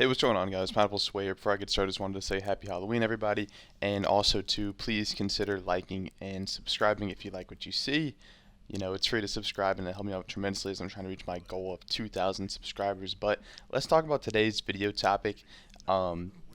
Hey, what's going on, guys? Pineapple Sway here. Before I get started, just wanted to say Happy Halloween, everybody, and also to please consider liking and subscribing if you like what you see. It's free to subscribe and it helped me out tremendously as I'm trying to reach my goal of 2,000 subscribers. But let's talk about today's video topic.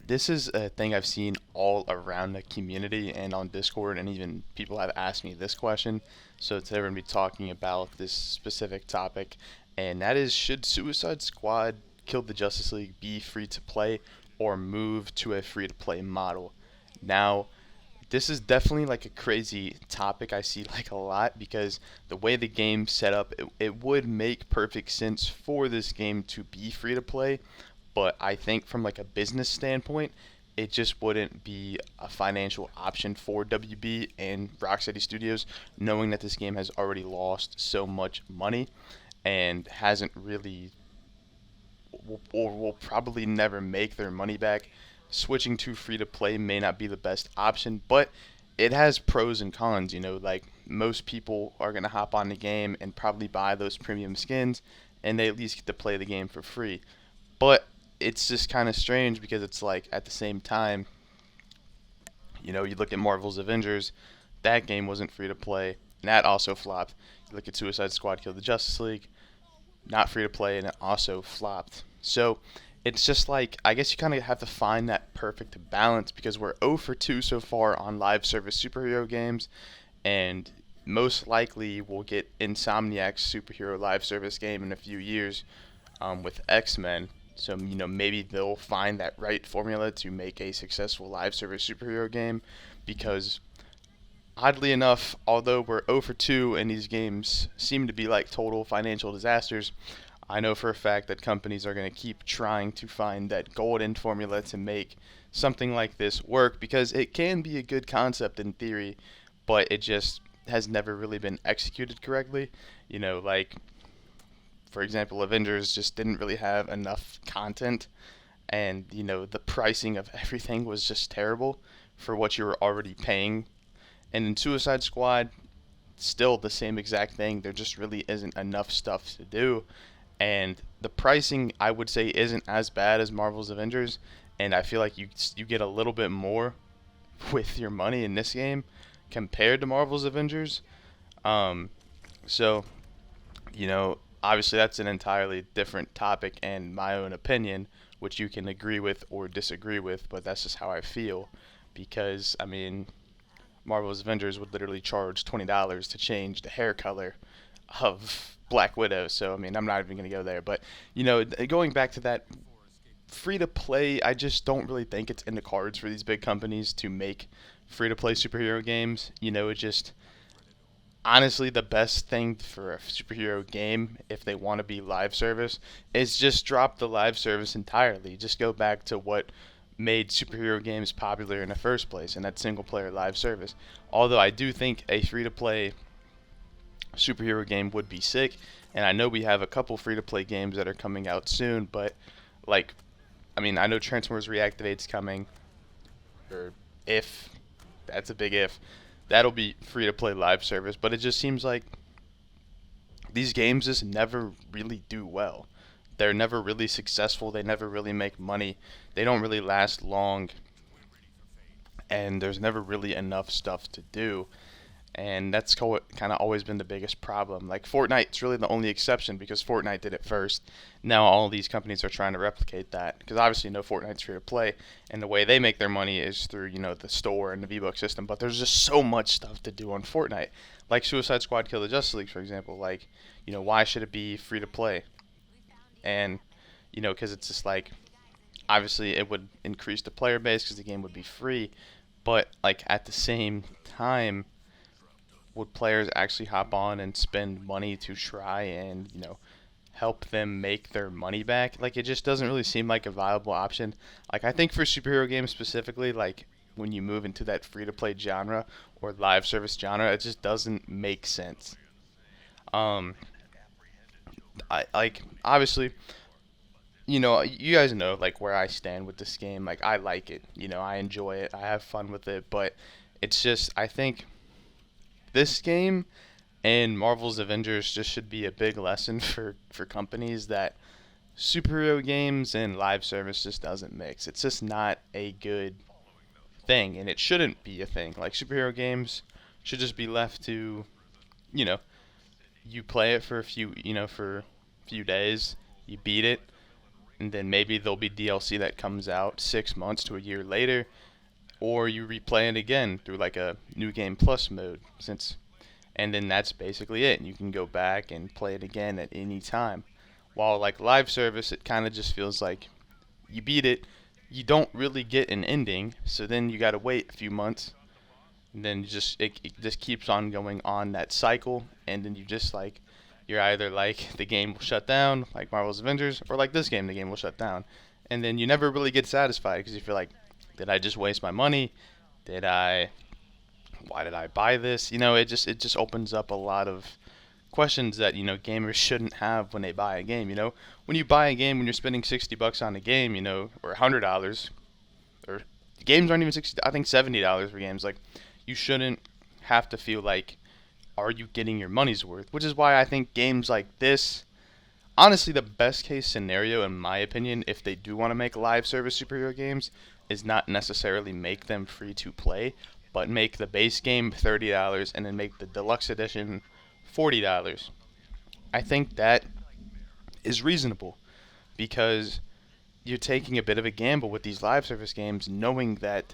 This is a thing I've seen all around the community and on Discord, and even people have asked me this question. So today we're going to be talking about this specific topic, and that is, should Suicide Squad Kill the Justice League be free to play or move to a free to play model? Now, this is definitely like a crazy topic I see like a lot because the way the game's set up, it would make perfect sense for this game to be free to play, but I think from like a business standpoint, it just wouldn't be a financial option for WB and Rocksteady Studios, knowing that this game has already lost so much money and hasn't really, or will probably never make their money back. Switching to free to play may not be the best option, but it has pros and cons. Like most people are going to hop on the game and probably buy those premium skins, and they at least get to play the game for free. But it's just kind of strange because it's like at the same time, you look at Marvel's Avengers, that game wasn't free to play, and that also flopped. You look at Suicide Squad Kill the Justice League, not free to play, and it also flopped. So it's just like, I guess you kind of have to find that perfect balance because we're 0 for 2 so far on live service superhero games, and most likely we'll get Insomniac's superhero live service game in a few years with X-Men. So, maybe they'll find that right formula to make a successful live service superhero game because oddly enough, although we're 0 for 2 and these games seem to be like total financial disasters, I know for a fact that companies are going to keep trying to find that golden formula to make something like this work because it can be a good concept in theory, but it just has never really been executed correctly. Like, for example, Avengers just didn't really have enough content, and, the pricing of everything was just terrible for what you were already paying. And in Suicide Squad, still the same exact thing. There just really isn't enough stuff to do. And the pricing, I would say, isn't as bad as Marvel's Avengers. And I feel like you get a little bit more with your money in this game compared to Marvel's Avengers. Um, so, obviously that's an entirely different topic and my own opinion, which you can agree with or disagree with, but that's just how I feel. Because, I mean, Marvel's Avengers would literally charge $20 to change the hair color of Black Widow. So, I mean, I'm not even going to go there. But, going back to that free to play, I just don't really think it's in the cards for these big companies to make free to play superhero games. It just honestly the best thing for a superhero game if they want to be live service is just drop the live service entirely. Just go back to what made superhero games popular in the first place, and that single player live service. Although I do think a free to play superhero game would be sick, and I know we have a couple free to play games that are coming out soon, but like, I mean, I know Transformers Reactivate's coming, or if that's a big if, that'll be free to play live service, but it just seems like these games just never really do well. They're never really successful, they never really make money, they don't really last long, and there's never really enough stuff to do. And that's kind of always been the biggest problem. Like Fortnite's really the only exception because Fortnite did it first. Now all these companies are trying to replicate that because obviously no Fortnite's free to play, and the way they make their money is through the store and the V-Bucks system. But there's just so much stuff to do on Fortnite, like Suicide Squad Kill the Justice League, for example. Like, why should it be free to play? And because it's just like, obviously it would increase the player base because the game would be free, but like at the same time, would players actually hop on and spend money to try and help them make their money back? Like, it just doesn't really seem like a viable option. Like, I think for superhero games specifically, like when you move into that free to play genre or live service genre, it just doesn't make sense. um I like, obviously, you guys know like where I stand with this game. Like, I like it, I enjoy it, I have fun with it, but it's just, I think this game and Marvel's Avengers just should be a big lesson for companies that superhero games and live service just doesn't mix. It's just not a good thing, and it shouldn't be a thing. Like, superhero games should just be left to, you know, you play it for a few days, you beat it, and then maybe there'll be DLC that comes out 6 months to a year later, or you replay it again through like a new game plus mode, and then that's basically it. You can go back and play it again at any time. While like live service, it kind of just feels like you beat it, you don't really get an ending, so then you got to wait a few months, and then it just keeps on going on that cycle, and then you're either like the game will shut down like Marvel's Avengers, or like this game the game will shut down, and then you never really get satisfied because you feel like, did I just waste my money? Did I Why did I buy this? It just opens up a lot of questions that gamers shouldn't have when they buy a game. When you buy a game, when you're spending $60 on a game, or $100, or games aren't even 60. I think $70 for games. Like, you shouldn't have to feel like, are you getting your money's worth? Which is why I think games like this, honestly, the best case scenario in my opinion, if they do want to make live service superhero games, is not necessarily make them free to play, but make the base game $30 and then make the deluxe edition $40. I think that is reasonable because you're taking a bit of a gamble with these live service games, knowing that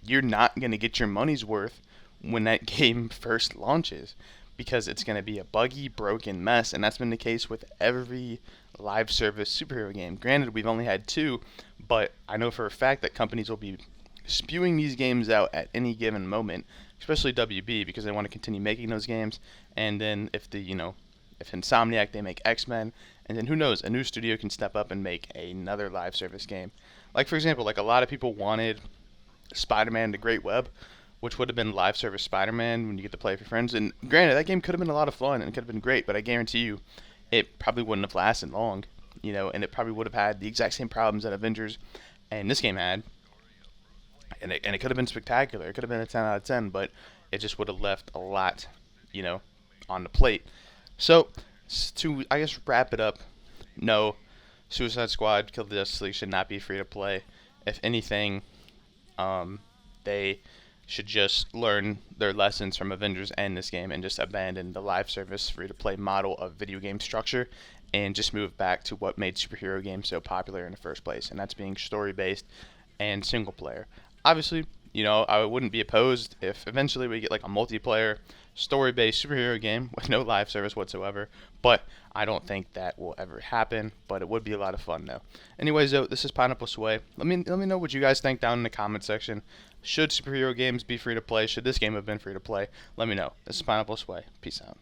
you're not going to get your money's worth when that game first launches, because it's going to be a buggy, broken mess, and that's been the case with every live service superhero game. Granted, we've only had two, but I know for a fact that companies will be spewing these games out at any given moment, especially WB, because they want to continue making those games. And then if Insomniac, they make X-Men, and then who knows, a new studio can step up and make another live service game. Like, for example, like a lot of people wanted Spider-Man: The Great Web, which would have been live service Spider-Man when you get to play with your friends. And granted, that game could have been a lot of fun and it could have been great, but I guarantee you, it probably wouldn't have lasted long, and it probably would have had the exact same problems that Avengers and this game had. And it could have been spectacular. It could have been a 10 out of 10, but it just would have left a lot, on the plate. So, to, I guess, wrap it up, no, Suicide Squad Kill the Justice League should not be free to play. If anything, they should just learn their lessons from Avengers and this game and just abandon the live service free to play model of video game structure and just move back to what made superhero games so popular in the first place, and that's being story based and single player. Obviously, I wouldn't be opposed if eventually we get like a multiplayer story based superhero game with no live service whatsoever, but I don't think that will ever happen, but it would be a lot of fun though. Anyways, though, this is Pineapple Sway. Let me know what you guys think down in the comment section. Should superhero games be free to play? Should this game have been free to play? Let me know. This is Pineapple Sway. Peace out.